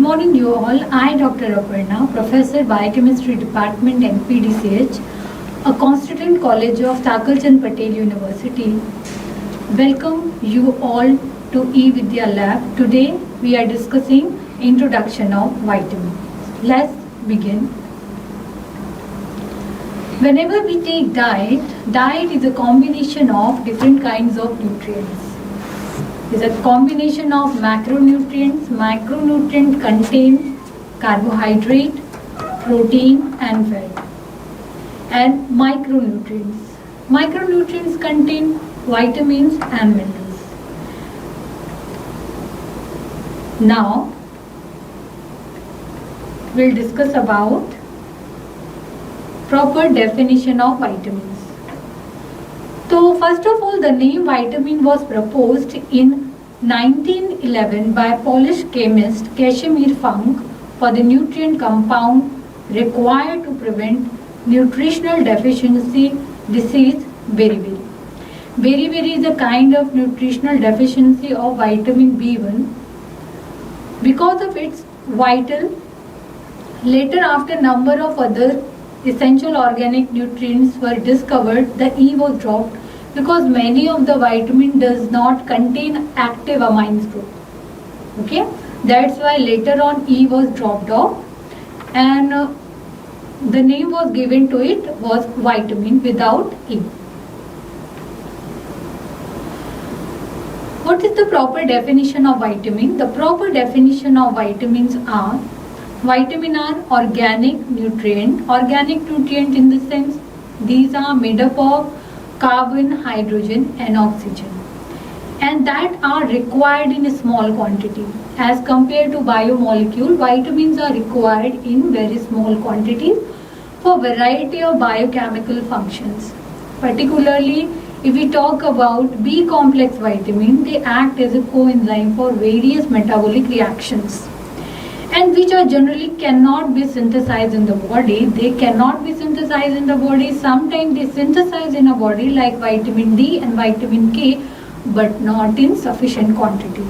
morning you all. I, Dr. Aparna, Professor Biochemistry Department NPDCH, a Constituent College of Thakurchand Patel University. Welcome you all to eVidya Lab. Today we are discussing introduction of vitamins. Let's begin. Whenever we take diet is a combination of different kinds of nutrients. It's a combination of macronutrients. Macronutrient contain carbohydrate, protein and fat. And micronutrients. Micronutrients contain vitamins and minerals. Now, we'll discuss about proper definition of vitamins. So first of all, the name vitamin was proposed in 1911 by Polish chemist Casimir Funk for the nutrient compound required to prevent nutritional deficiency disease beriberi. Beriberi is a kind of nutritional deficiency of vitamin B1. Because of its vital, later after number of other essential organic nutrients were discovered, the E was dropped because many of the vitamin does not contain active amines group. Okay, that's why later on E was dropped off and the name was given to it was vitamin without E. What is the proper definition of vitamin? The proper definition of vitamins are: vitamin are organic nutrient. Organic nutrient in the sense these are made up of carbon, hydrogen and oxygen, and that are required in a small quantity. As compared to biomolecule, vitamins are required in very small quantities for variety of biochemical functions. Particularly if we talk about B complex vitamin, they act as a coenzyme for various metabolic reactions, and which are generally cannot be synthesized in the body. They cannot be synthesized in the body. Sometimes they synthesize in a body like vitamin D and vitamin K, but not in sufficient quantity.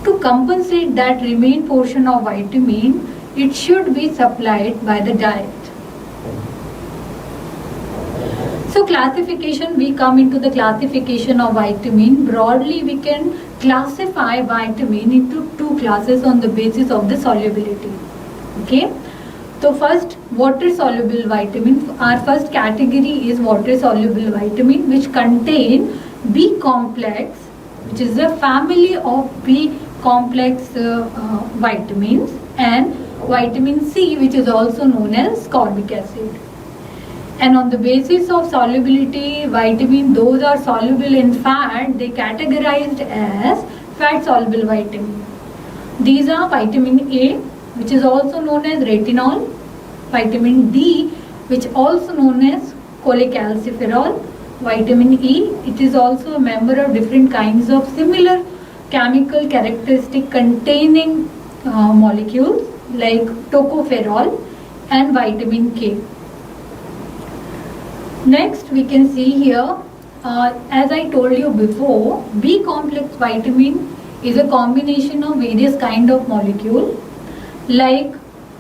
To compensate that remain portion of vitamin, it should be supplied by the diet. So classification, we come into the classification of vitamin. Broadly, we can classify vitamin into two classes on the basis of the solubility. Okay. So first, water soluble vitamin. Our first category is water soluble vitamin, which contain B complex, which is a family of B complex vitamins, and vitamin C, which is also known as ascorbic acid. And on the basis of solubility, vitamin, those are soluble in fat, they categorized as fat soluble vitamin. These are vitamin A, which is also known as retinol, vitamin D, which also known as cholecalciferol, vitamin E, it is also a member of different kinds of similar chemical characteristic containing molecules like tocopherol, and vitamin K. Next, we can see here, as I told you before, B complex vitamin is a combination of various kind of molecule like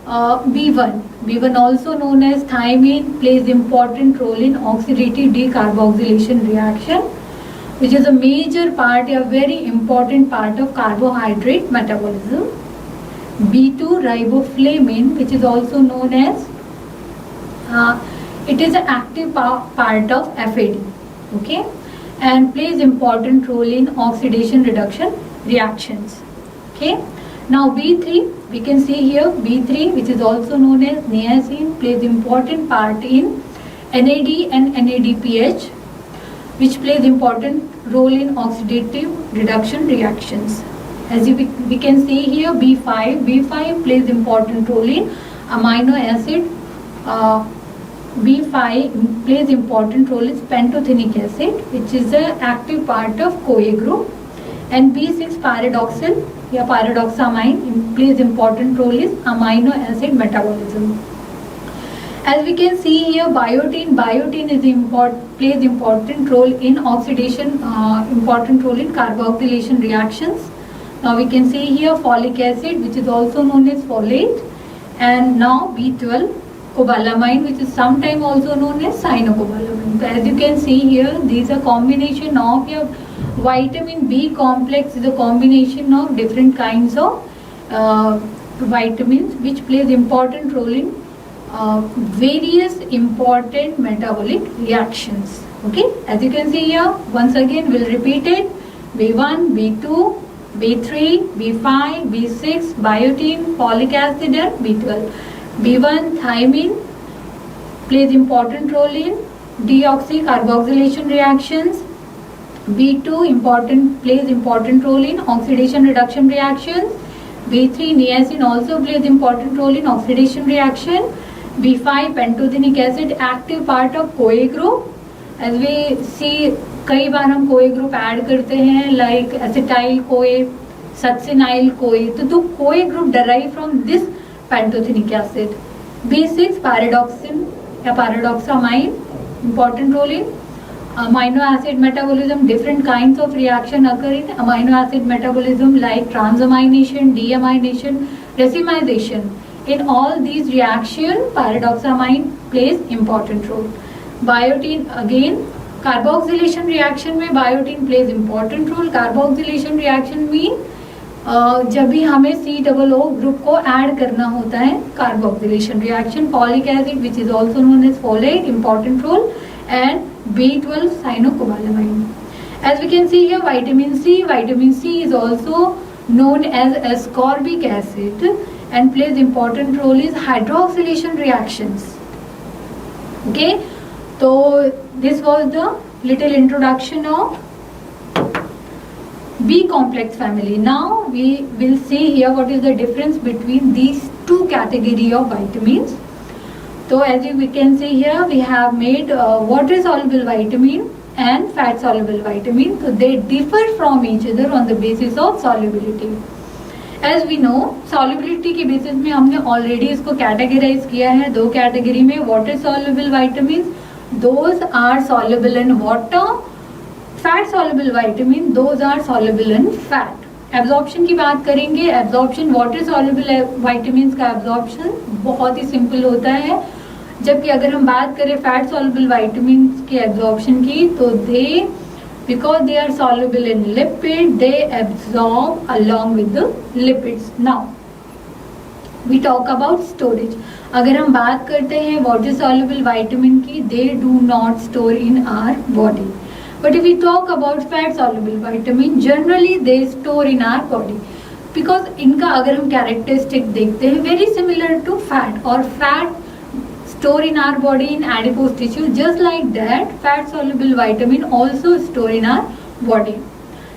B1. B1, also known as thiamine, plays important role in oxidative decarboxylation reaction, which is a major part, a very important part of carbohydrate metabolism. B2, riboflavin, which is also known as it is an active part of FAD, okay, and plays important role in oxidation reduction reactions. Okay. Now B3, we can see here B3, which is also known as niacin, plays important part in NAD and NADPH, which plays important role in oxidative reduction reactions. As we can see here B5, B5 plays important role in amino acid. B5 plays important role in pantothenic acid, which is an active part of CoA group, and B6 pyridoxal, pyridoxamine, plays important role in amino acid metabolism. As we can see here, biotin is plays important role in oxidation, important role in carboxylation reactions. Now we can see here folic acid, which is also known as folate, and now B12 cobalamin, which is sometimes also known as cyanocobalamin. So as you can see here, these are combination of your vitamin B complex is a combination of different kinds of vitamins which plays important role in various important metabolic reactions. Okay, as you can see here, once again we'll repeat it: B1, B2, B3, B5, B6, biotin, folic acid and B12. B1 thiamine plays important role in deoxycarboxylation reactions. B2 plays important role in oxidation reduction reactions. B3 niacin also plays important role in oxidation reaction. B5 pantothenic acid active part of CoA group. As we see, कई बार हम CoA group add करते हैं like acetyl CoA, succinyl CoA. तो CoA group derive from this pantothenic acid. B6 pyridoxine या pyridoxamine important role in amino acid metabolism. Different kinds of reaction occur in amino acid metabolism like transamination, deamination, racemization. In all these reactions, pyridoxamine plays important role. Biotin again, carboxylation reaction में biotin plays important role. Carboxylation reaction mean जब भी हमें COO group को add करना होता है, carboxylation reaction. Folic acid which is also known as folate important role, and B12 cyanocobalamin. As we can see here, vitamin C is also known as ascorbic acid and plays important role in hydroxylation reactions. Okay, so this was the little introduction of B complex family. Now we will see here what is the difference between these two category of vitamins. So as we can see here, we have made water soluble vitamin and fat soluble vitamin. So they differ from each other on the basis of solubility. As we know, solubility के basis में हमने already इसको categorize किया है दो category में. Water soluble vitamins, those are soluble in water. Fat soluble vitamin, those are soluble in fat. Absorption की बात करेंगे. एब्जॉर्प्शन वाटर सॉल्युबल वाइटामिन्स का एब्जॉर्प्शन बहुत ही सिंपल होता है, जबकि अगर हम बात करें फैट सॉल्युबल वाइटामिन्स के एब्जॉर्प्शन की, तो they because they are soluble in lipid, they absorb along with the lipids. Now we talk about storage. अगर हम बात करते हैं वाटर सॉल्युबल वाइटामिन की, they do not store in our body. But if we talk about fat soluble vitamin, generally they store in our body because इनका अगर हम characteristic देखते हैं very similar to fat, और fat store in our body in adipose tissue. Just like that, fat soluble vitamin also store in our body.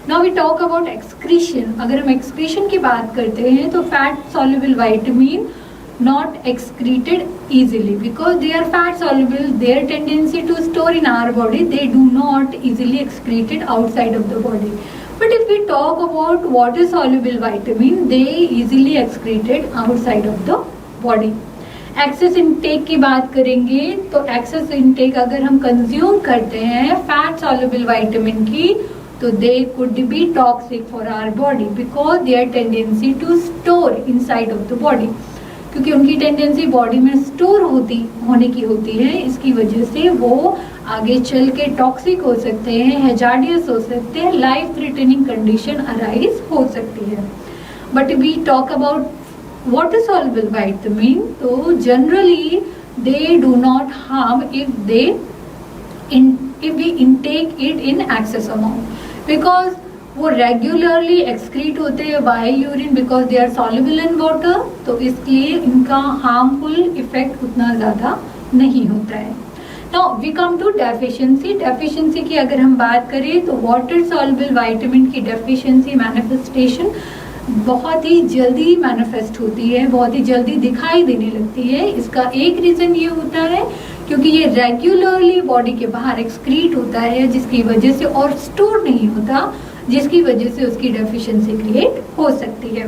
Now we talk about excretion. अगर हम excretion की बात करते हैं तो fat soluble vitamin not excreted easily because they are fat soluble. Their tendency to store in our body, they do not easily excreted outside of the body. But if we talk about water soluble vitamin, they easily excreted outside of the body. Excess intake की बात करेंगे तो excess intake अगर हम consume करते हैं fat soluble vitamin की, तो they could be toxic for our body because their tendency to store inside of the body. क्योंकि उनकी टेंडेंसी बॉडी में स्टोर होने की होती है, इसकी वजह से वो आगे चल के टॉक्सिक हो सकते हैं, हैजार्डियस हो सकते हैं, लाइफ थ्रेटनिंग कंडीशन अराइज हो सकती है. But we talk about water soluble vitamin, तो generally they do not harm if we intake it in excess amount because वो रेगुलरली एक्सक्रीट होते हैं by urine because they are soluble in water, तो इसलिए इनका हार्मफुल इफेक्ट उतना ज़्यादा नहीं होता है. Now we come to deficiency की अगर हम बात करें तो वाटर सॉल्युबल विटामिन की डेफिशिएंसी मैनिफेस्टेशन बहुत ही जल्दी मैनिफेस्ट होती है, बहुत ही जल्दी दिखाई देने लगती है. इसका एक रीज़न ये होता है क्योंकि ये रेगुलरली बॉडी के बाहर एक्सक्रीट होता है, जिसकी वजह से और स्टोर नहीं होता, जिसकी वजह से उसकी डेफिशिएंसी क्रिएट हो सकती है.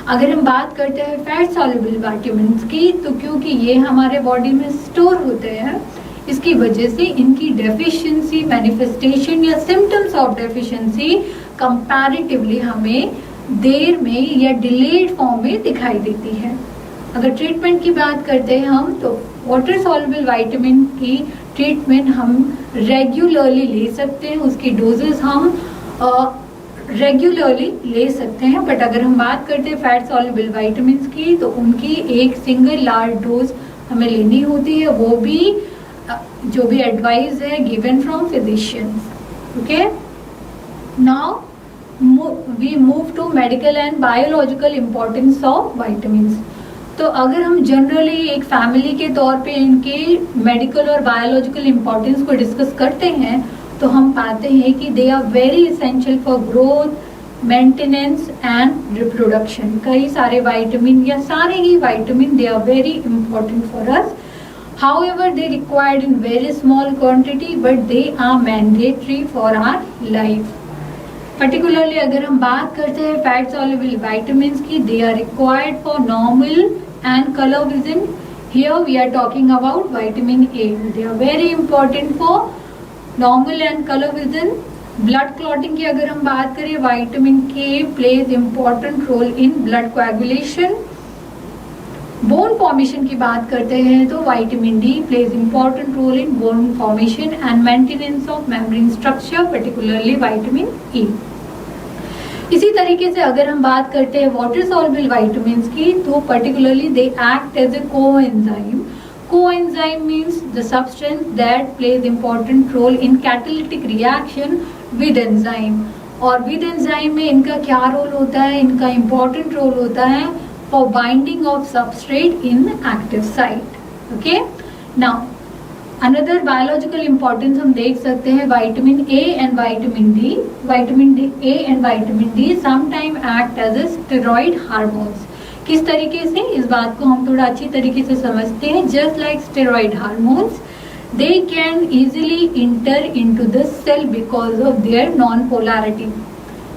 अगर हम बात करते हैं फैट सॉल्युबल विटामिन्स की, तो क्योंकि ये हमारे बॉडी में स्टोर होते हैं, इसकी वजह से इनकी डेफिशिएंसी मैनिफेस्टेशन या सिम्टम्स ऑफ डेफिशिएंसी कंपैरेटिवली हमें देर में या डिलेड फॉर्म में दिखाई देती है। अगर ट्रीटमेंट की बात करते हैं हम, तो वाटर सॉल्युबल विटामिन की ट्रीटमेंट हम रेगुलरली ले सकते हैं, उसकी डोजेस हम रेगुलरली ले सकते हैं। बट अगर हम बात करते हैं फैट सॉल्युबल विटामिन की, तो उनकी एक सिंगल लार्ज डोज हमें लेनी होती है, वो भी जो भी एडवाइस है given from physicians. Okay, now we move to medical and biological importance of vitamins. तो अगर हम जनरली एक फैमिली के तौर पे इनके मेडिकल और बायोलॉजिकल इम्पोर्टेंस को डिस्कस करते हैं, तो हम पाते हैं कि they are very essential for growth, maintenance and reproduction. कई सारे विटामिन या सारे ही vitamin they are very important for us. However, they required in very small quantity, but they are mandatory for our life. Particularly अगर हम बात करते हैं fat soluble vitamins की, they are required for normal and color vision. Here we are talking about vitamin A. They are very important for normal and color vision. Blood clotting की अगर हम बात करें, vitamin K plays important role in blood coagulation. Bone formation की बात करते हैं तो vitamin D plays important role in bone formation and maintenance of membrane structure, particularly vitamin E. इसी तरीके से अगर हम बात करते हैं वाटर सॉल्युबल विटामिन्स की, तो particularly they act as a coenzyme. Coenzyme means the substance that plays important role in catalytic reaction with enzyme. और विद एंजाइम में इनका क्या रोल होता है? इनका इंपॉर्टेंट रोल होता है for binding of substrate in active site. Okay, now another biological importance हम देख सकते हैं vitamin A and vitamin D. Vitamin A and vitamin D sometime act as a steroid hormones. किस तरीके से, इस बात को हम थोड़ा अच्छी तरीके से समझते हैं। Just like steroid hormones, they can easily enter into the cell because of their non-polarity.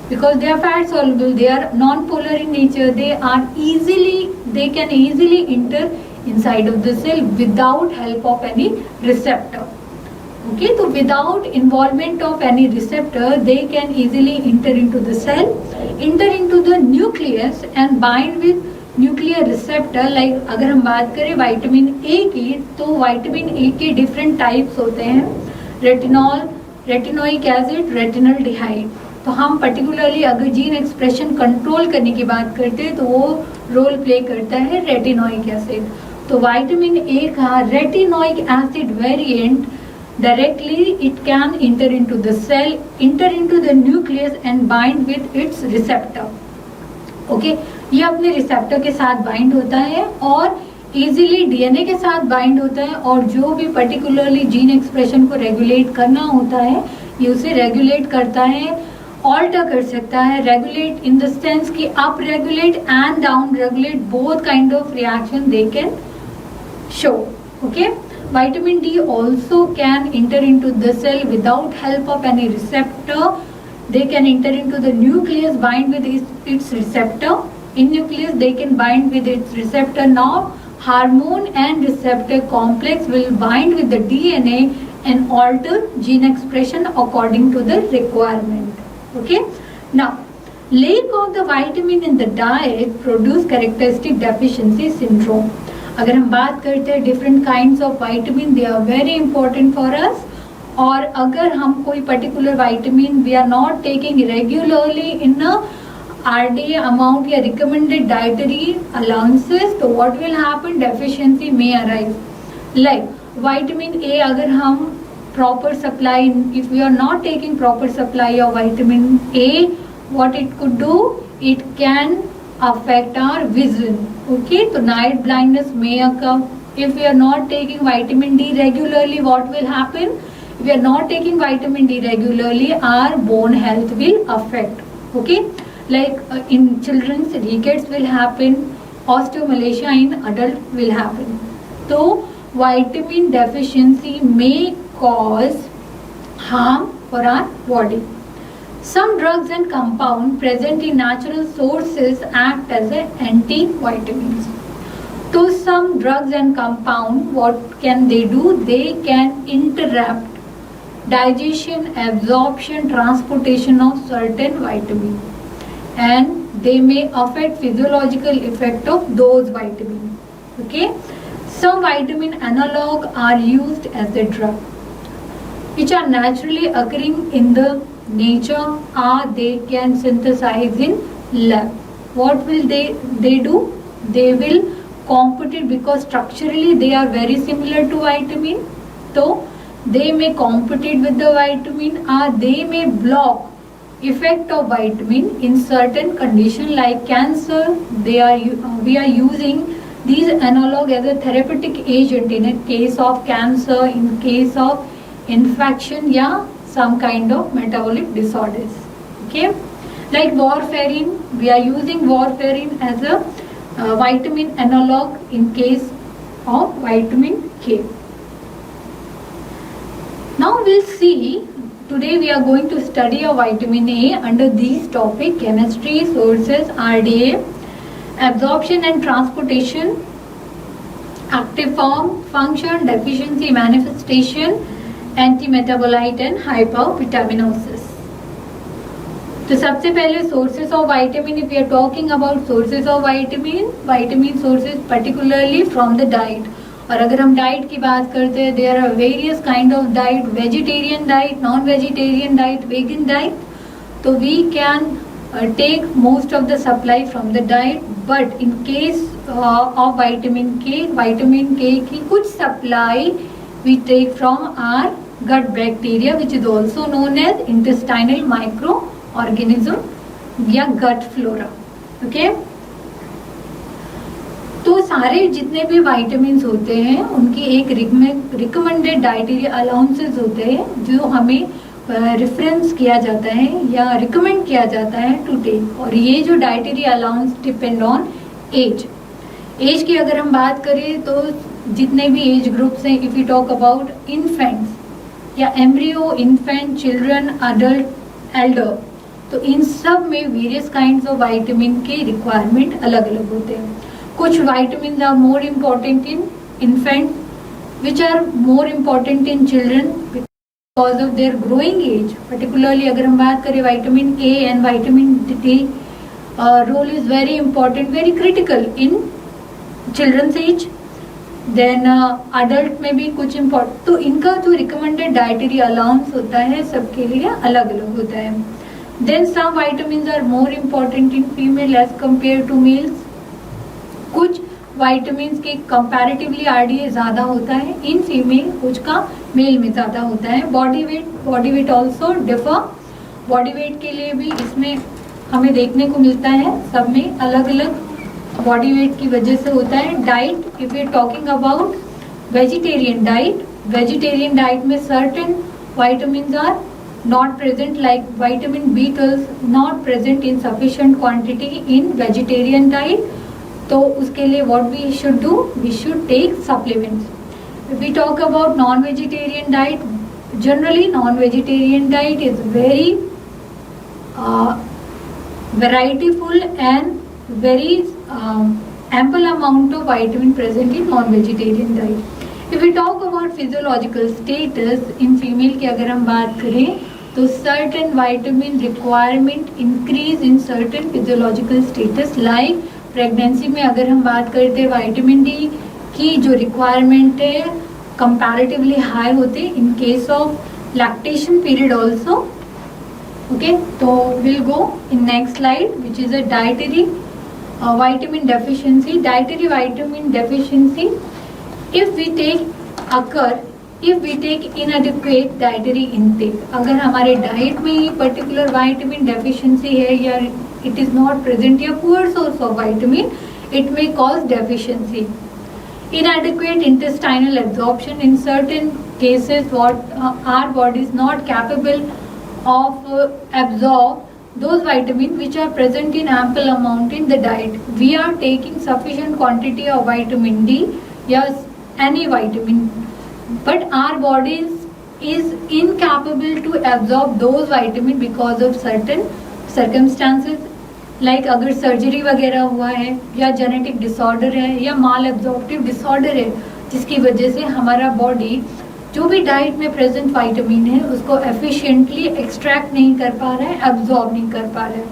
Because they are fat soluble, they are non-polar in nature, they can easily enter inside of the cell without help of any receptor. Okay, so without involvement of any receptor, they can easily enter into the cell, enter into the nucleus and bind with nuclear receptor. Like अगर हम बात करें vitamin A की, तो vitamin A के different types होते हैं, retinol, retinoic acid, retinal तो हम पर्टिकुलरली अगर जीन एक्सप्रेशन कंट्रोल करने की बात करते हैं, तो वो रोल प्ले करता है रेटिनोइक एसिड। तो विटामिन ए का retinoic acid variant directly it can enter into the cell, enter into the nucleus and bind with its receptor. Okay, ये अपने रिसेप्टर के साथ बाइंड होता है और इजीली डीएनए के साथ बाइंड होता है, और जो भी पर्टिकुलरली जीन एक्सप्रेशन को रेगुलेट करना होता है, ये उसे रेगुलेट करता है, ऑल्टर कर सकता है। रेगुलेट इन द सेंस कि up regulate and down regulate, both kind of reaction they can show. Okay, vitamin D also can enter into the cell without help of any receptor. They can enter into the nucleus, bind with its receptor. In nucleus they can bind with its receptor. Now hormone and receptor complex will bind with the DNA and alter gene expression according to the requirement. Okay, now lack of the vitamin in the diet produce characteristic deficiency syndrome. अगर हम बात करते हैं different kinds of vitamin, they are very important for us. और अगर हम कोई particular vitamin we are not taking regularly in RDA amount या रिकमेंडेड डाइटरी अलाउंसेस, तो what will happen, deficiency may arise. Like vitamin A, अगर हम proper supply, if we are not taking proper supply of vitamin A, what it could do, it can affect our vision. Okay, so night blindness may occur. If we are not taking vitamin D regularly, what will happen? If we are not taking vitamin D regularly, our bone health will affect. Okay, like in children rickets will happen, osteomalacia in adult will happen. So vitamin deficiency may cause harm for our body. Some drugs and compounds present in natural sources act as antivitamins. So some drugs and compounds, what can they do? They can interrupt digestion, absorption, transportation of certain vitamins. and they may affect physiological effect of those vitamin. Okay, some vitamin analog are used as a drug which are naturally occurring in the nature, or they can synthesize in lab. What will they do? They will compete because structurally they are very similar to vitamin, so they may compete with the vitamin, or they may block effect of vitamin in certain condition like cancer. We are using these analog as a therapeutic agent in a case of cancer, in case of infection, yeah, some kind of metabolic disorders. Okay, like warfarin, we are using warfarin as a vitamin analog in case of vitamin K. Now we'll see, today we are going to study a vitamin A under these topic: chemistry, sources, RDA, absorption and transportation, active form, function, deficiency, manifestation, anti-metabolite and hypervitaminosis. तो सबसे पहले sources of vitamin, if we are talking about sources of vitamin sources particularly from the diet. और अगर हम diet की बात करते हैं, there are various kind of diet: vegetarian diet, non vegetarian diet, vegan diet. तो we can take most of the supply from the diet, but in case of vitamin K की कुछ supply we take from our gut bacteria, which is also known as intestinal microorganism या gut flora. Okay, तो सारे जितने भी vitamins होते हैं उनकी एक recommended dietary allowances होते हैं जो हमें रेफरेंस किया जाता है या रिकमेंड किया जाता है टू टेक. और ये जो dietary allowance depend on age. Age की अगर हम बात करें तो जितने भी एज ग्रुप्स हैं, if you talk about infants या embryo, infant, children, adult, elder, तो इन सब में वेरियस काइंड्स ऑफ विटामिन के रिक्वायरमेंट अलग अलग होते हैं. कुछ vitamin are more important in infant, which are more important in children because of their growing age. Particularly अगर हम बात करें vitamin A and vitamin D, role is very important, very critical in children's age. Then adult में भी कुछ important, तो इनका जो recommended dietary allowance होता है सबके लिए अलग अलग होता है. Then some vitamins are more important in female as compared to males. कुछ विटामिन के कंपैरेटिवली RDA ज़्यादा होता है इन फीमेल, कुछ का मेल में ज़्यादा होता है. Body weight also differ. Body weight के लिए भी इसमें हमें देखने को मिलता है, सब में अलग अलग बॉडी वेट की वजह से होता है. Diet, if you talking about vegetarian diet में certain vitamin are not present, like vitamin B12 not present in sufficient quantity in vegetarian diet. तो उसके लिए what we should do, we should take supplements. If we talk about non-vegetarian diet, generally non-vegetarian diet is very varietyful and very ample amount of vitamin present in non-vegetarian diet. If we talk about physiological status in female की अगर हम बात करें तो certain vitamin requirement increase in certain physiological status, like pregnancy में अगर हम बात करते हैं विटामिन डी की जो रिक्वायरमेंट है कंपैरेटिवली हाई होते in case of lactation period also. Okay, तो will go in next slide which is a dietary vitamin deficiency. Dietary vitamin deficiency if we take inadequate dietary intake. अगर हमारे diet में ही particular vitamin deficiency है या it is not present, a poor source of vitamin, it may cause deficiency. Inadequate intestinal absorption, in certain cases what our body is not capable of absorb those vitamins which are present in ample amount in the diet. We are taking sufficient quantity of vitamin D, yes, any vitamin, but our body is incapable to absorb those vitamins because of certain circumstances. Like अगर surgery वगैरह हुआ है या genetic disorder है या माल absorptive disorder है जिसकी वजह से हमारा बॉडी जो भी डाइट में प्रेजेंट विटामिन है उसको एफिशिएंटली एक्सट्रैक्ट नहीं कर पा रहा है, एब्जॉर्ब नहीं कर पा रहा है.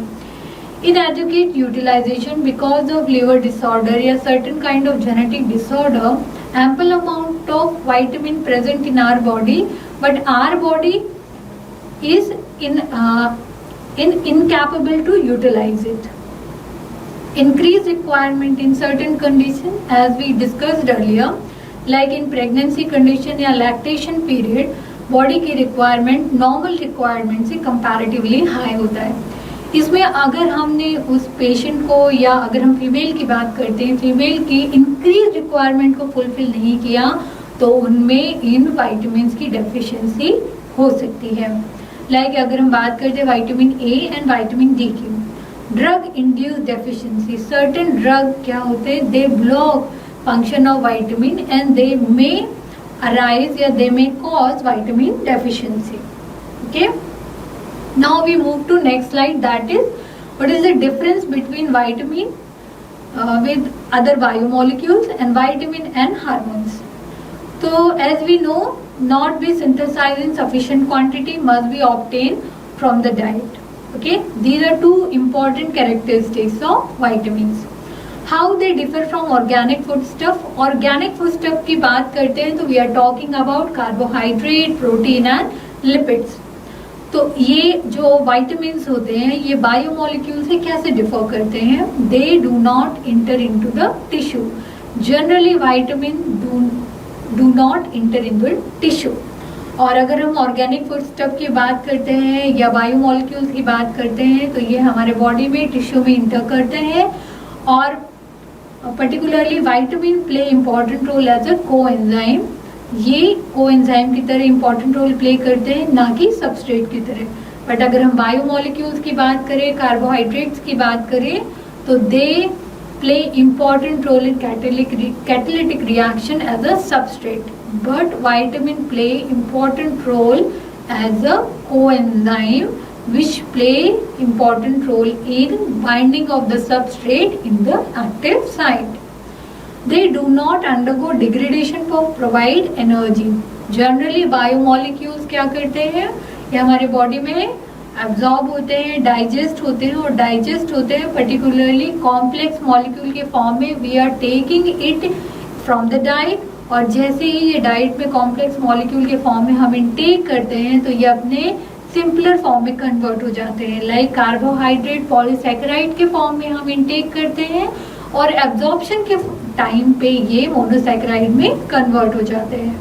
inadequate utilization because of liver disorder या certain kind of genetic disorder, ample amount of vitamin present in our body, but our body is incapable to utilize it. Increased requirement in certain condition, as we discussed earlier, like in pregnancy condition या lactation period, body की requirement normal requirement से comparatively high होता है. इसमें अगर हमने उस patient को, या अगर हम फीमेल की बात करते हैं, फीमेल की इंक्रीज रिक्वायरमेंट को फुलफिल नहीं किया तो उनमें इन वाइटामिन की डेफिशिएंसी हो सकती है. लाइक अगर हम बात करते हैं vitamin A and vitamin D की, drug induce deficiency, certain drug क्या होते हैं, they block function of vitamin and they may arise या they may cause vitamin deficiency. Okay, now we move to next slide, that is what is the difference between vitamin with other biomolecules and vitamin and hormones. So as we know, not be synthesized in sufficient quantity, must be obtained from the diet. Okay, these are two important characteristics of vitamins. How they differ from organic food stuff. Organic food stuff की बात करते हैं तो we are talking about carbohydrate, protein and lipids. तो ये जो vitamin होते हैं ये बायोमोलिक्यूल से कैसे डिफर करते हैं, दे do not inter into the tissue. Generally vitamin do not inter in the tissue. और अगर हम ऑर्गेनिक फूड स्टफ की बात करते हैं या बायोमोलिक्यूल्स की बात करते हैं तो ये हमारे बॉडी में टिश्यू में इंटर करते हैं, और particularly vitamin play important role as a coenzyme. ये कोएंजाइम की तरह इम्पॉर्टेंट रोल प्ले करते हैं, ना कि सबस्ट्रेट की तरह. बट अगर हम बायोमोलिक्यूल्स की बात करें, कार्बोहाइड्रेट्स की बात करें, तो they play important role in catalytic reaction as a substrate. But vitamin play important role as a coenzyme which play important role in binding of the substrate in the active site. They do not undergo degradation for provide energy. Generally biomolecules क्या करते हैं, ये हमारे body में absorb होते हैं, digest होते हैं, और डाइजेस्ट होते हैं पर्टिकुलरली कॉम्प्लेक्स मॉलिक्यूल के फॉर्म में. We are taking it from the diet, और जैसे ही ये डाइट में कॉम्प्लेक्स मॉलिक्यूल के फॉर्म में हम इनटेक करते हैं तो ये अपने सिंपलर फॉर्म में कन्वर्ट हो जाते हैं. लाइक कार्बोहाइड्रेट पॉलीसैकेराइड के फॉर्म में हम इनटेक करते हैं, और एब्जॉर्प्शन के टाइम पे ये मोनोसैकेराइड में कन्वर्ट हो जाते हैं.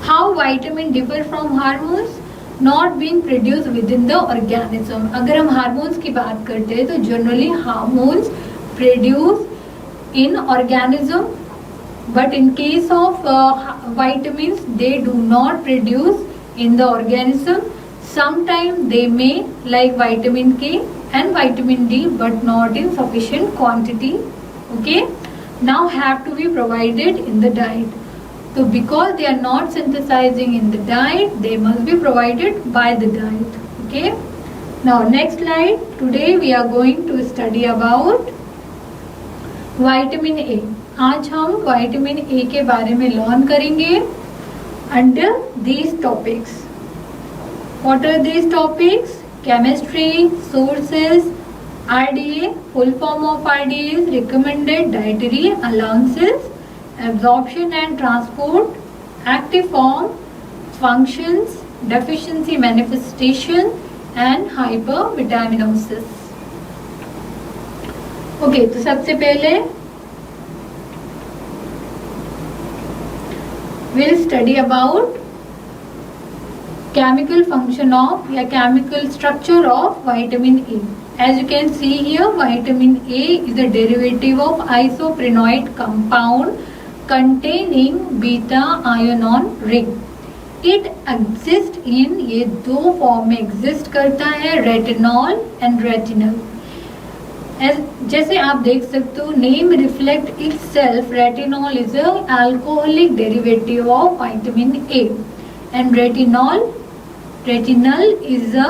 How vitamin differ from hormones not being produce with in the organism. अगर हम हार्मोन्स की बात करते हैं तो generally hormones produce in organism, but in case of vitamins they do not produce in the organism. Sometimes they may, like vitamin K and vitamin D, but not in sufficient quantity. Okay, now have to be provided in the diet. So because they are not synthesizing in the diet, they must be provided by the diet. Okay, now next slide. Today we are going to study about vitamin A. आज हम vitamin A के बारे में learn करेंगे under these topics. What are these topics? Chemistry, sources, RDA, full form of RDA is recommended dietary allowances, absorption and transport, active form, functions, deficiency manifestation and hypervitaminosis. Okay, तो सबसे पहले we'll study about chemical function of या chemical structure of vitamin A. As you can see here, vitamin A is a derivative of isoprenoid compound containing beta ion ring. It exists in, ये दो form में exist करता है, retinol and retinol. जैसे आप देख सकते हो, name reflect itself, retinol is a alcoholic derivative of vitamin A, and retinol is a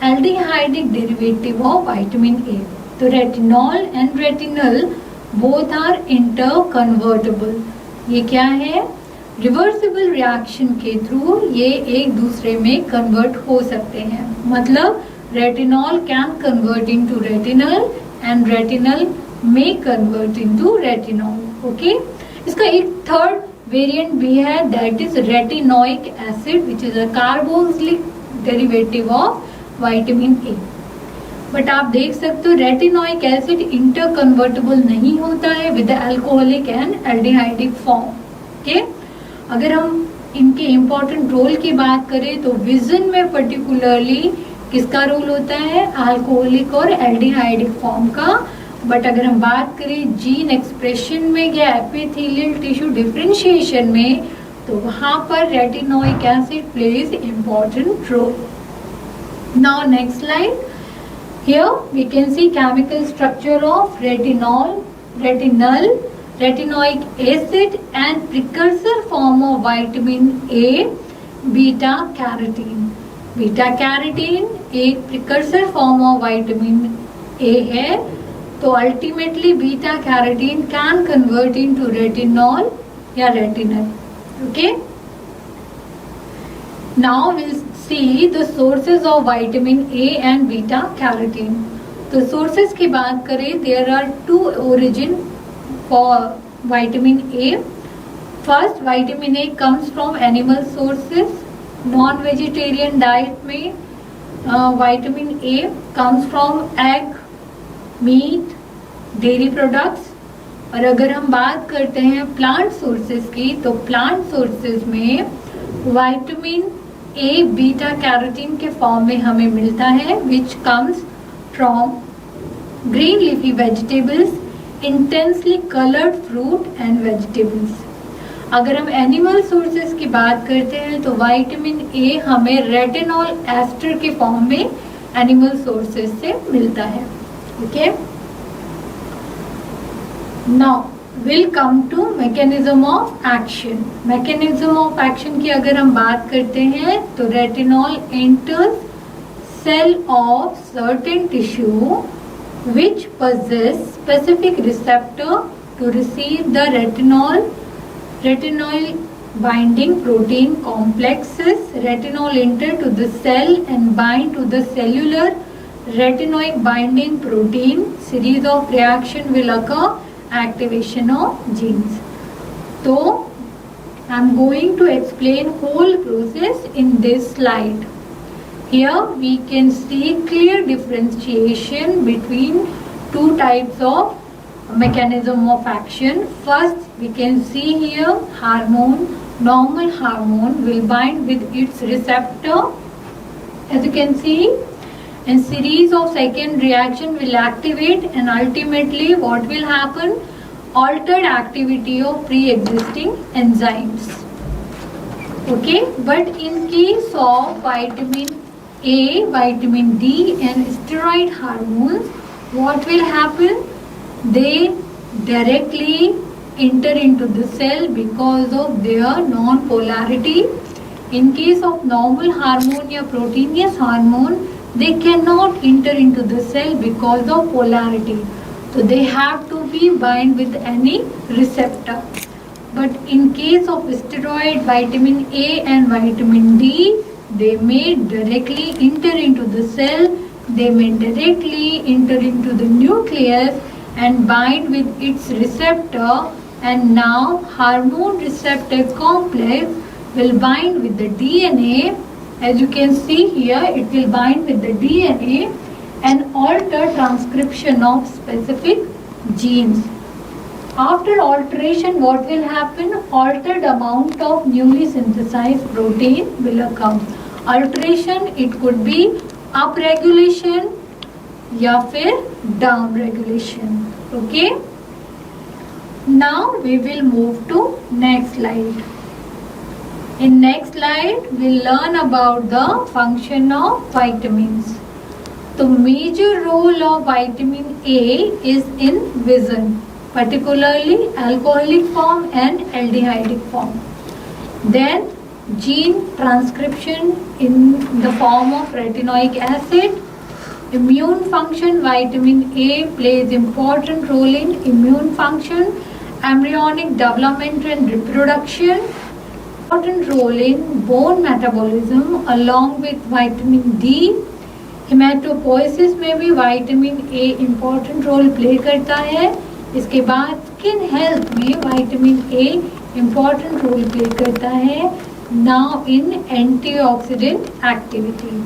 aldehydic derivative of vitamin A. तो retinol and retinol both are interconvertible. ये क्या है, रिवर्सिबल रिएक्शन के थ्रू ये एक दूसरे में कन्वर्ट हो सकते हैं. मतलब retinol can convert into retinal and retinal may convert into retinol. Okay, इसका एक थर्ड वेरिएंट भी है, that is retinoic acid which is a carboxylic derivative of vitamin A. But आप देख सकते हो रेटिनोइक एसिड इंटरकन्वर्टेबल नहीं होता है with alcoholic and aldehydic form. Okay, अगर हम इनके इम्पोर्टेंट रोल की बात करें तो विजन में पर्टिकुलरली किसका रोल होता है, अल्कोहलिक और एल्डिहाइडिक फॉर्म का. बट अगर हम बात करें जीन एक्सप्रेशन में या एपिथेलियल टिश्यू डिफरेंशिएशन में तो वहां पर retinoic acid plays important role. Now next slide. Here we can see chemical structure of retinol, retinal, retinoic acid and precursor form of vitamin A, beta carotene. Beta carotene एक precursor form of vitamin A है, तो ultimately beta carotene can convert into retinol या retinal. Okay. Now we'll see the sources of vitamin A and beta carotene. तो sources की बात करें, there are two origin for vitamin A. First, vitamin A comes from animal sources. Non-vegetarian diet में vitamin A comes from egg, meat, dairy products. और अगर हम बात करते हैं plant sources की, तो plant sources में vitamin ए बीटा कैरोटीन के फॉर्म में हमें मिलता है which comes from green leafy vegetables, intensely coloured fruit and vegetables. अगर हम एनिमल सोर्सेज की बात करते हैं तो विटामिन ए हमें रेटिनॉल एस्टर के फॉर्म में एनिमल सोर्सेज से मिलता है. Okay, now will come to mechanism of action. Mechanism of action की अगर हम बात करते हैं तो retinol enters cell of certain tissue which possess specific receptor to receive the retinol binding protein complexes. Retinol enter to the cell and bind to the cellular retinoic binding protein. Series of reaction will occur. Activation of genes. So I am going to explain whole process in this slide. Here we can see clear differentiation between two types of mechanism of action. First, we can see here hormone. Normal hormone will bind with its receptor, as you can see, and series of second reaction will activate, and ultimately what will happen, altered activity of pre-existing enzymes. Okay, but in case of vitamin A, vitamin D and steroid hormones, what will happen, they directly enter into the cell because of their non-polarity. In case of normal hormone या proteinous hormone, they cannot enter into the cell because of polarity, so they have to be bind with any receptor. But in case of steroid, vitamin A and vitamin D, they may directly enter into the cell, they may directly enter into the nucleus and bind with its receptor, and now hormone receptor complex will bind with the DNA. As you can see here, it will bind with the DNA and alter transcription of specific genes. After alteration, what will happen? Altered amount of newly synthesized protein will occur. Alteration, it could be upregulation या फिर down regulation. Okay. Now we will move to next slide. In next slide, we'll learn about the function of vitamins. The major role of vitamin A is in vision, particularly alcoholic form and aldehydic form. Then gene transcription in the form of retinoic acid. Immune function, vitamin A plays important role in immune function, embryonic development and reproduction. Important role in bone metabolism along with vitamin D. Haematopoiesis में भी vitamin A important role play करता है। इसके बाद skin health में vitamin A important role play करता है। Now in antioxidant activity,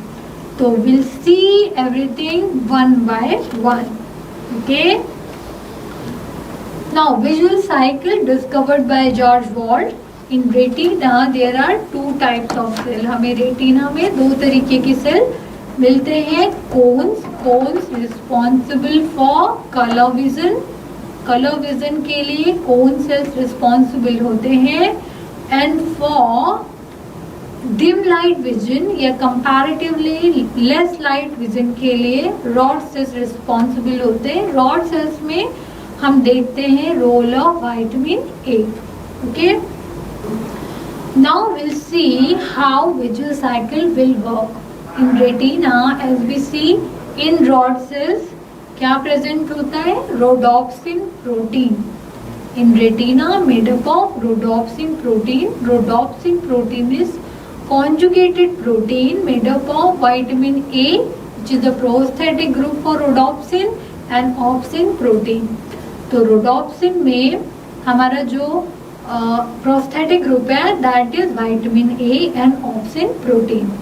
तो will see everything one by one. Okay, now visual cycle discovered by George Wald. In retina there are two types of cell. हमें retina में दो तरीके की cell मिलते हैं। Cones responsible for colour vision. Colour vision के लिए cone sales responsible होते हैं। And for dim light vision या कंपैरेटिवली लेस लाइट विजन के लिए रॉड सेल्स रिस्पॉन्सिबल होते हैं। रॉड सेल्स में हम देखते हैं role of vitamin A. Okay, now will see how visual cycle will work. In retina, as we see in rod cells, क्या प्रेजेंट होता है? Rhodopsin protein. In retina, made up of rhodopsin protein. Rhodopsin protein is conjugated protein made up of vitamin A, which is the prosthetic group for rhodopsin, and opsin protein. तो rhodopsin में हमारा जो prosthetic group है, that is vitamin A and opsin protein.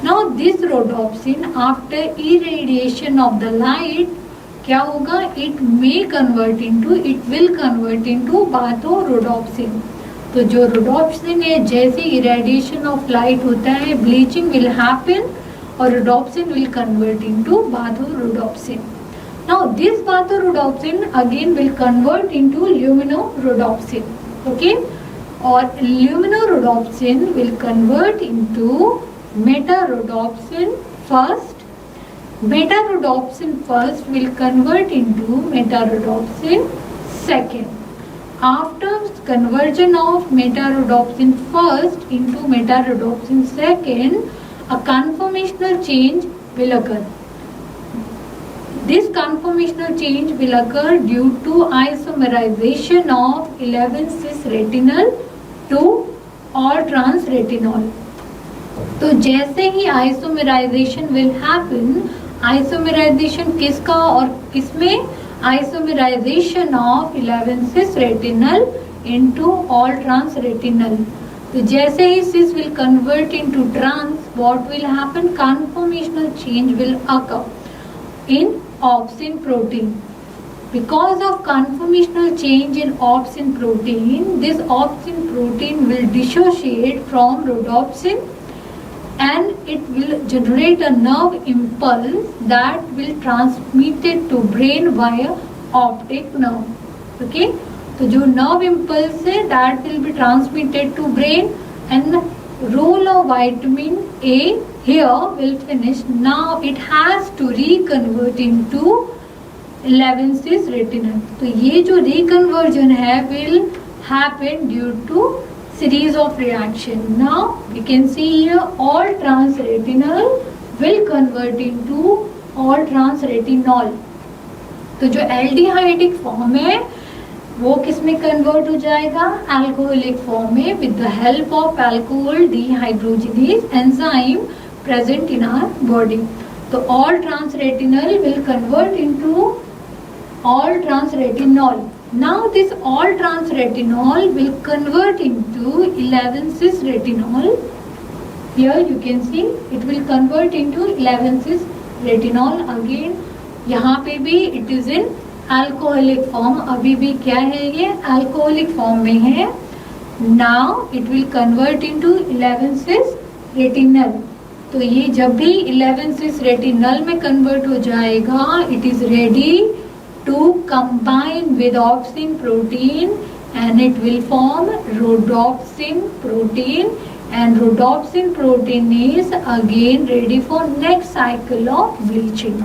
Now this rhodopsin after irradiation of the light क्या होगा? It will convert into bathorodopsin. तो जो rhodopsin है, जैसे irradiation of light होता है, bleaching will happen और rhodopsin will convert into bathorodopsin. Now this bathorodopsin again will convert into luminorhodopsin. Okay, और luminorhodopsin will convert into metarhodopsin first. Metarhodopsin first will convert into metarhodopsin second. After conversion of metarhodopsin first into metarhodopsin second, a conformational change will occur. This conformational change will occur due to isomerization of 11-cis retinal to all-trans retinol. तो जैसे ही isomerization will happen, isomerization किसका और किसमें? Isomerization of 11-cis retinal into all trans retinal. तो जैसे ही cis will convert into trans, what will happen? Conformational change will occur in opsin protein. Because of conformational change in opsin protein, this opsin protein will dissociate from rhodopsin and it will generate a nerve impulse that will transmit it to brain via optic nerve. Okay, तो जो nerve impulse है that will be transmitted to brain and role of vitamin A here will finish. Now it has to reconvert into 11-cis retinal. तो ये जो reconversion है will happen due to series of reaction. Now we can see here all trans retinal will convert into all trans retinol. तो जो aldehydic form है वो किस में कन्वर्ट हो जाएगा? अल्कोहलिक फॉर्म में with the help of alcohol dehydrogenase enzyme present in our body. तो all trans retinal will convert into all trans retinol. Now this all trans retinol will convert into 11-cis retinol. Here you can see it will convert into 11-cis retinol again. यहाँ पे भी it is in alcoholic form. अभी भी क्या है ये? Alcoholic form में है. Now it will convert into 11-cis retinal. तो ये जब भी 11-cis retinal में convert हो जाएगा, it is ready to combine with opsin protein and it will form rhodopsin protein, and rhodopsin protein is again ready for next cycle of bleaching.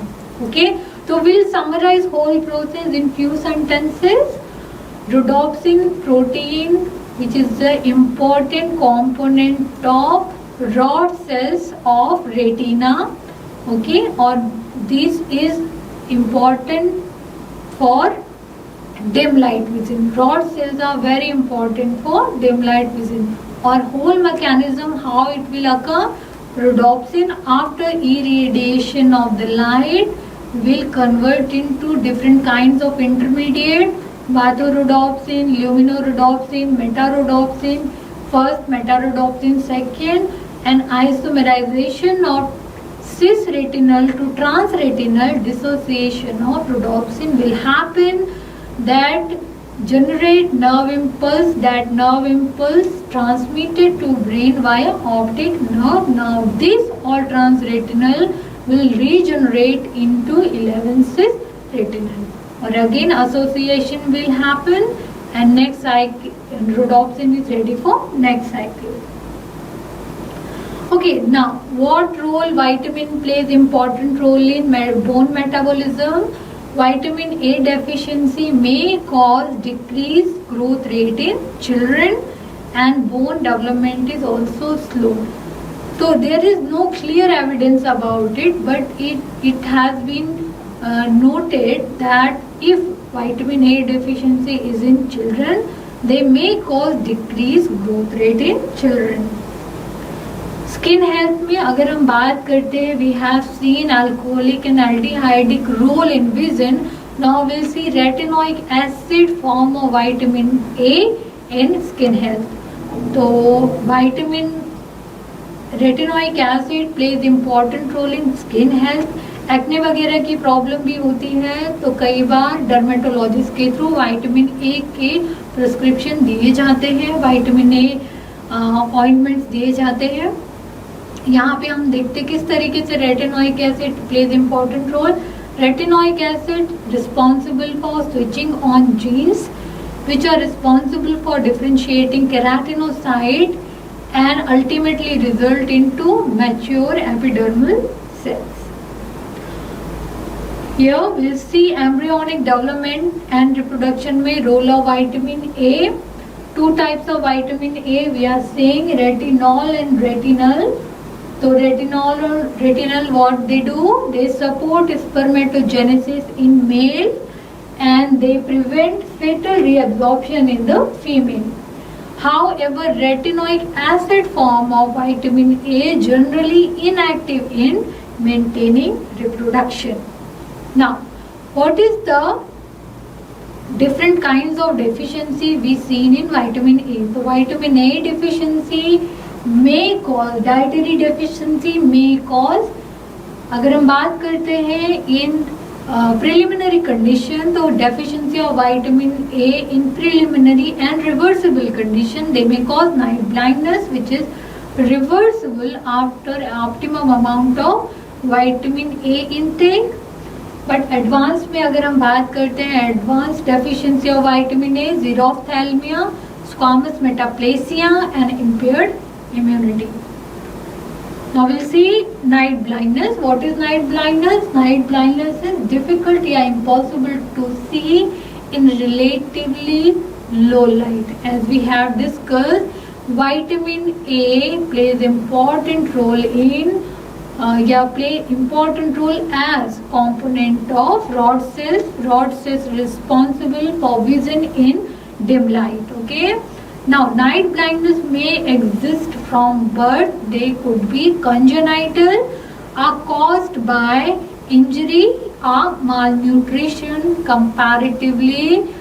Okay, so we'll summarize whole process in few sentences. Rhodopsin protein, which is the important component of rod cells of retina. Okay, or this is important for dim light vision. Rod cells are very important for dim light vision. Or whole mechanism how it will occur? Rhodopsin, after irradiation of the light, will convert into different kinds of intermediate, bathorodopsin, luminorhodopsin, metarhodopsin, first metarhodopsin, second, and isomerization of cisretinal to transretinal dissociation of rhodopsin will happen, that generate nerve impulse, that nerve impulse transmitted to brain via optic nerve. Now this all transretinal will regenerate into 11 cis retinal, or again association will happen, and next cycle rhodopsin is ready for next cycle. Okay, now what role vitamin plays important role in bone metabolism? Vitamin A deficiency may cause decreased growth rate in children, and bone development is also slow. So there is no clear evidence about it, but it has been noted that if vitamin A deficiency is in children, they may cause decreased growth rate in children. Skin health में अगर हम बात करते हैं, we have seen alcoholic and aldehydic role in vision. Now will see retinoic acid form of vitamin A in skin health. तो vitamin retinoic acid plays important role in skin health. Acne वगैरह की problem भी होती है, तो कई बार dermatologist के थ्रू विटामिन ए के प्रिस्क्रिप्शन दिए जाते हैं, विटामिन ए ऑइंटमेंट्स दिए जाते हैं. यहाँ पे हम देखते किस तरीके से retinoic acid plays important role. Retinoic acid responsible for switching on genes which are responsible for differentiating keratinocyte and ultimately result into mature epidermal cells. Here we'll see embryonic development and reproduction में role of vitamin A. Two types of vitamin A we are saying, retinol and retinal. So retinol or retinal, what they do? They support spermatogenesis in male and they prevent fetal reabsorption in the female. However, retinoic acid form of vitamin A generally inactive in maintaining reproduction. Now, what is the different kinds of deficiency we seen in vitamin A? So, vitamin A deficiency may cause, dietary deficiency may cause, अगर हम बात करते हैं in preliminary condition, तो deficiency of vitamin A in preliminary and reversible condition, they may cause night blindness, which is reversible after optimum amount of vitamin A intake. But advanced में अगर हम बात करते हैं, advanced deficiency of vitamin A, xerophthalmia, squamous metaplasia and impaired immunity. Now we'll see night blindness. What is night blindness? Night blindness is difficult or impossible to see in relatively low light. As we have discussed, vitamin A plays important role in play important role as component of rod cells. Rod cells responsible for vision in dim light. Okay. Now, night blindness may exist from birth. They could be congenital, are caused by injury or malnutrition, comparatively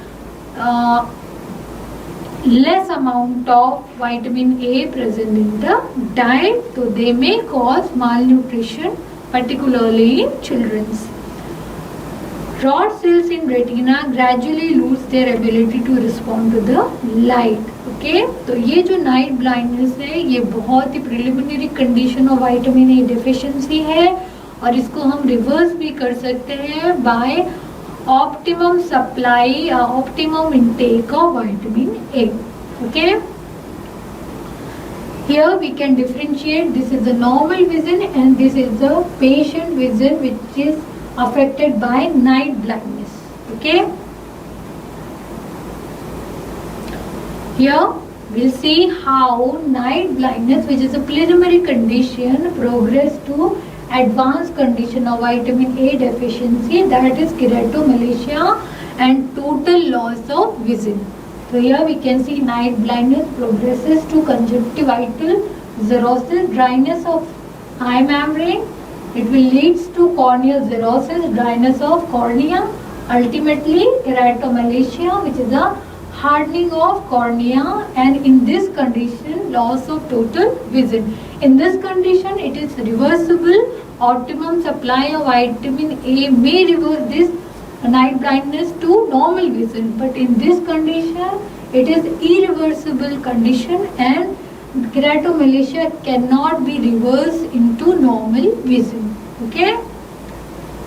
less amount of vitamin A present in the diet. So, they may cause malnutrition, particularly in children. Rod cells in retina gradually lose their ability to respond to the light. Okay, तो ये जो night blindness है, ये बहुत ही preliminary condition of vitamin A deficiency है, और इसको हम रिवर्स भी कर सकते हैं by optimum supply, optimum intake of vitamin A. Okay, here we can differentiate, this is the normal vision and this is the patient vision which is affected by night blindness. Okay, here we'll see how night blindness, which is a preliminary condition, progress to advanced condition of vitamin A deficiency, that is keratomalacia and total loss of vision. So here we can see night blindness progresses to conjunctival xerosis, dryness of eye membrane. It will lead to corneal xerosis, dryness of cornea, ultimately keratomalacia, which is a hardening of cornea, and in this condition loss of total vision. In this condition it is reversible. Optimum supply of vitamin A may reverse this night blindness to normal vision, but in this condition it is irreversible condition and keratomalacia cannot be reversed into normal vision. Okay.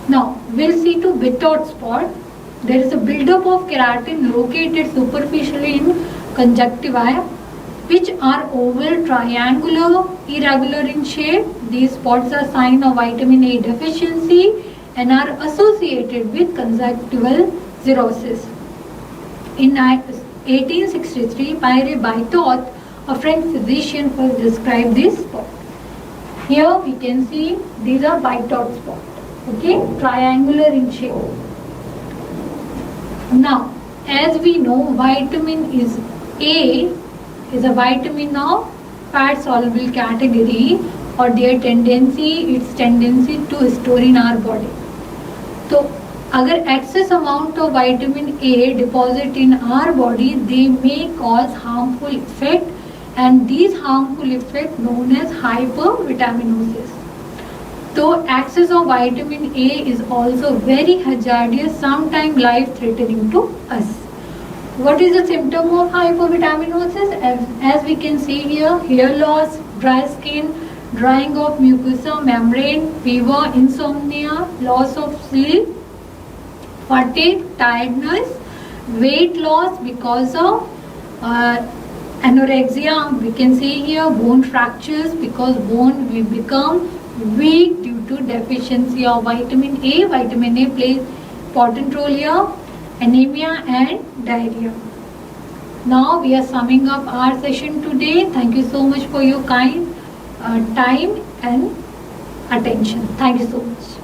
Now we'll see to Bitot spot. There is a buildup of keratin located superficially in conjunctiva, which are oval, triangular, irregular in shape. These spots are sign of vitamin A deficiency and are associated with conjunctival xerosis. In 1863, Pierre Bitot, a French physician, first described this spot. Here we can see these are Bitot spots. Okay, triangular in shape. Now, as we know, vitamin A is a vitamin of fat soluble category, or its tendency to store in our body. So, अगर excess amount of vitamin A deposit in our body, they may cause harmful effect, and these harmful effect known as hypervitaminosis. So excess of vitamin A is also very hazardous, sometimes life-threatening to us. What is the symptom of hypervitaminosis? As we can see here, hair loss, dry skin, drying of mucosa membrane, fever, insomnia, loss of sleep, fatigue, tiredness, weight loss because of anorexia. We can see here bone fractures because bone will become weak due to deficiency of vitamin A. Vitamin A plays important role here. Anemia and diarrhea. Now we are summing up our session today. Thank you so much for your kind time and attention. Thank you so much.